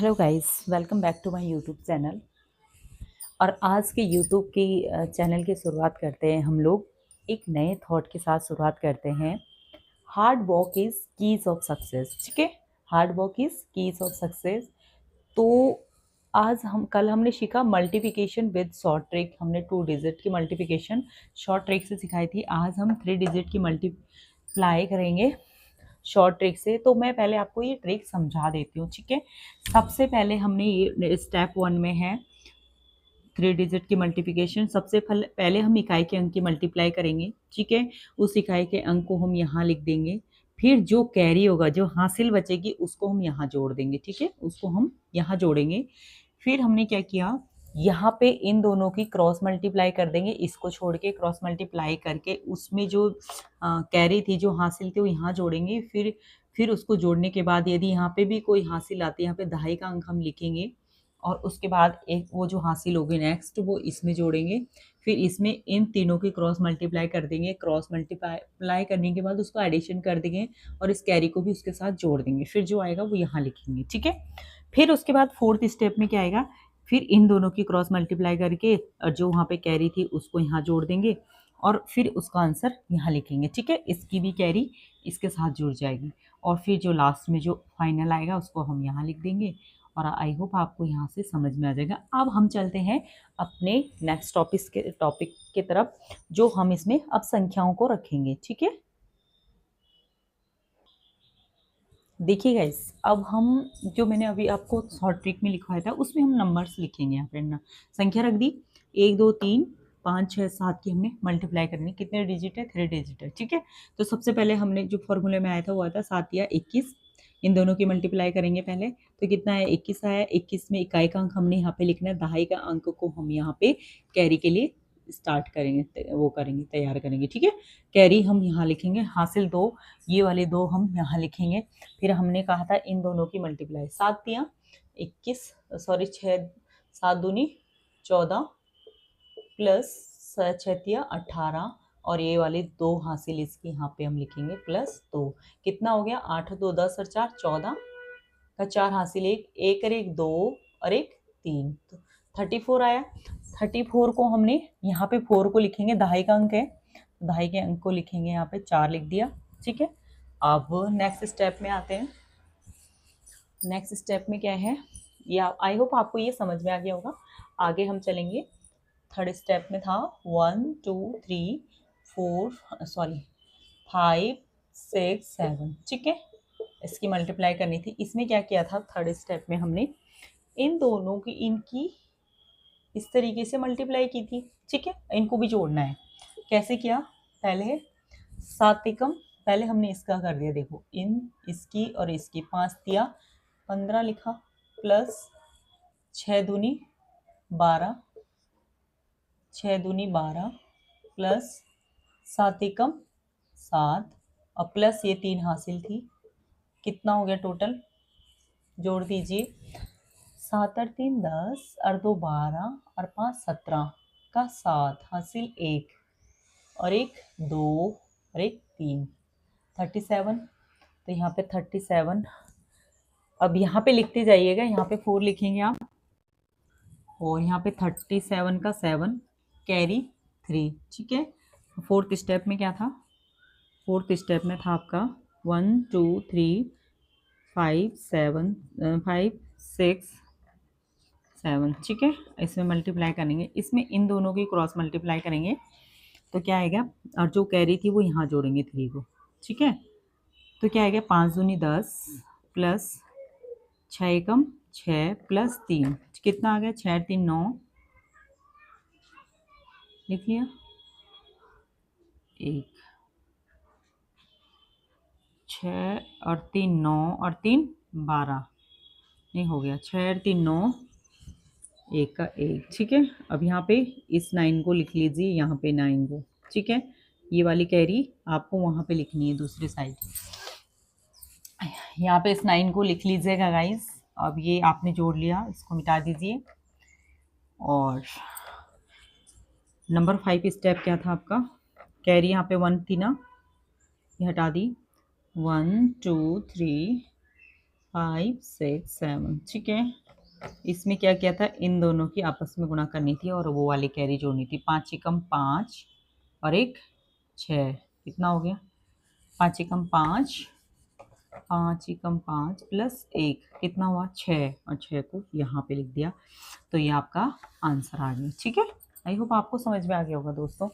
Hello guys, welcome back to my YouTube channel. और आज के यूट्यूब की चैनल की शुरुआत करते हैं हम लोग एक नए थॉट के साथ शुरुआत करते हैं। Hard work is keys of success. ठीक है, hard work is keys of success. तो आज कल हमने सीखा मल्टीप्लिकेशन विद शॉर्ट ट्रिक। हमने 2 डिजिट की मल्टीप्लिकेशन शॉर्ट ट्रिक से सिखाई थी। आज हम 3 डिजिट की मल्टीप्लाई करेंगे शॉर्ट ट्रिक से। तो मैं पहले आपको ये ट्रिक समझा देती हूँ। ठीक है, सबसे पहले हमने ये स्टेप 1 में है 3 डिजिट की मल्टीप्लिकेशन। सबसे पहले हम इकाई के अंक की मल्टीप्लाई करेंगे। ठीक है, उस इकाई के अंक को हम यहाँ लिख देंगे। फिर जो कैरी होगा, जो हासिल बचेगी, उसको हम यहाँ जोड़ देंगे। ठीक है, उसको हम यहाँ जोड़ेंगे। फिर हमने क्या किया, यहाँ पे इन दोनों की क्रॉस मल्टीप्लाई कर देंगे। इसको छोड़ के क्रॉस मल्टीप्लाई करके उसमें जो कैरी थी, जो हासिल थी, वो यहाँ जोड़ेंगे। फिर उसको जोड़ने के बाद यदि यहाँ पे भी कोई हासिल आती है, यहाँ पे दहाई का अंक हम लिखेंगे। और उसके बाद एक वो जो हासिल होगी नेक्स्ट, वो इसमें जोड़ेंगे। फिर इसमें इन तीनों की क्रॉस मल्टीप्लाई कर देंगे। क्रॉस मल्टीप्लाई करने के बाद उसको एडिशन कर देंगे और इस कैरी को भी उसके साथ जोड़ देंगे। फिर जो आएगा वो यहाँ लिखेंगे। ठीक है, फिर उसके बाद फोर्थ स्टेप में क्या आएगा, फिर इन दोनों की क्रॉस मल्टीप्लाई करके और जो वहाँ पे कैरी थी उसको यहाँ जोड़ देंगे और फिर उसका आंसर यहाँ लिखेंगे। ठीक है, इसकी भी कैरी इसके साथ जुड़ जाएगी और फिर जो लास्ट में जो फाइनल आएगा उसको हम यहाँ लिख देंगे। और आई होप आपको यहाँ से समझ में आ जाएगा। अब हम चलते हैं अपने नेक्स्ट टॉपिक के तरफ, जो हम इसमें अब संख्याओं को रखेंगे। ठीक है, देखिए गाइस, अब हम जो मैंने अभी आपको शॉर्ट ट्रिक में लिखवाया था उसमें हम नंबर्स लिखेंगे। यहाँ पे ना संख्या रख दी 1 2 3 5 6 7 की हमने मल्टीप्लाई करनी। कितने डिजिट है? 3 डिजिट है। ठीक है, तो सबसे पहले हमने जो फॉर्मूले में आया था वो आया था 7 या 21। इन दोनों की मल्टीप्लाई करेंगे पहले। तो कितना है? 21 आया। 21 में इकाई का अंक हमने यहाँ पे लिखना है। दहाई का अंक को हम यहाँ पे कैरी के लिए स्टार्ट करेंगे, वो करेंगे, तैयार करेंगे। ठीक है, कैरी हम यहाँ लिखेंगे। हासिल 2, ये वाले 2 हम यहाँ लिखेंगे। फिर हमने कहा था इन दोनों की मल्टीप्लाई। 7 तिया 21, सॉरी 6, 7 दूनी 14 प्लस 6 तिया 18 और ये वाले 2 हासिल इसकी यहाँ पे हम लिखेंगे प्लस 2। कितना हो गया? 8 2 10 और 4 14 का 4 हासिल 1 और 1 2 और 1 3, तो 34 आया। 34 को हमने यहाँ पे 4 को लिखेंगे, दहाई का अंक है, दहाई के अंक को लिखेंगे यहाँ पे 4 लिख दिया। ठीक है, अब नेक्स्ट स्टेप में आते हैं। नेक्स्ट स्टेप में क्या है, या आई होप आपको ये समझ में आ गया होगा। आगे हम चलेंगे। थर्ड स्टेप में था 1 2 3 4 सॉरी 5 6 7। ठीक है, इसकी मल्टीप्लाई करनी थी। इसमें क्या किया था, थर्ड स्टेप में हमने इन दोनों की इनकी इस तरीके से मल्टीप्लाई की थी। ठीक है, इनको भी जोड़ना है। कैसे किया? पहले 7 एकम, पहले हमने इसका कर दिया। देखो, इन इसकी और इसकी 5 तिया 15 लिखा प्लस 6 दूनी 12, 6 दूनी 12 प्लस 7 एकम 7 और प्लस ये 3 हासिल थी। कितना हो गया टोटल? जोड़ दीजिए। 7 और 3 10 और 2 12 और 5 17 का 7 हासिल 1 और 1 2 और 1 3, 37। तो यहाँ पे 37। अब यहाँ पे लिखते जाइएगा, यहाँ पे 4 लिखेंगे आप और यहाँ पे 37 का 7 कैरी 3। ठीक है, फोर्थ स्टेप में क्या था? फोर्थ स्टेप में था आपका 1 2 3 5 7 5 6 7। ठीक है, इसमें मल्टीप्लाई करेंगे। इसमें इन दोनों की क्रॉस मल्टीप्लाई करेंगे तो क्या आएगा, और जो कैरी थी वो यहाँ जोड़ेंगे 3 को। ठीक है, तो क्या आएगा, 5 दूनी 10 प्लस 6 एकम 6 प्लस 3, कितना आ गया? 6 3 9, लिख लिया। 1 6 और 3 9 और 3 12, नहीं हो गया। 6 और 3 9, 1 का 1। ठीक है, अब यहाँ पे इस 9 को लिख लीजिए, यहाँ पे 9 को। ठीक है, ये वाली कैरी आपको वहाँ पे लिखनी है दूसरी साइड। यहाँ पे इस 9 को लिख लीजिएगा गाइस। अब ये आपने जोड़ लिया, इसको मिटा दीजिए। और नंबर 5 स्टेप क्या था आपका? कैरी यहाँ पे 1 थी ना, ये हटा दी। 1 2 3 5 6 7, ठीक है। इसमें क्या किया था, इन दोनों की आपस में गुणा करनी थी और वो वाली कैरी जोड़नी थी। 5 एकम 5 और एक 6, कितना हो गया? 5 एकम 5, 5 एकम 5 प्लस 1 कितना हुआ? 6, और 6 को यहाँ पे लिख दिया। तो ये आपका आंसर आ गया, ठीक है। आई होप आपको समझ में आ गया होगा दोस्तों।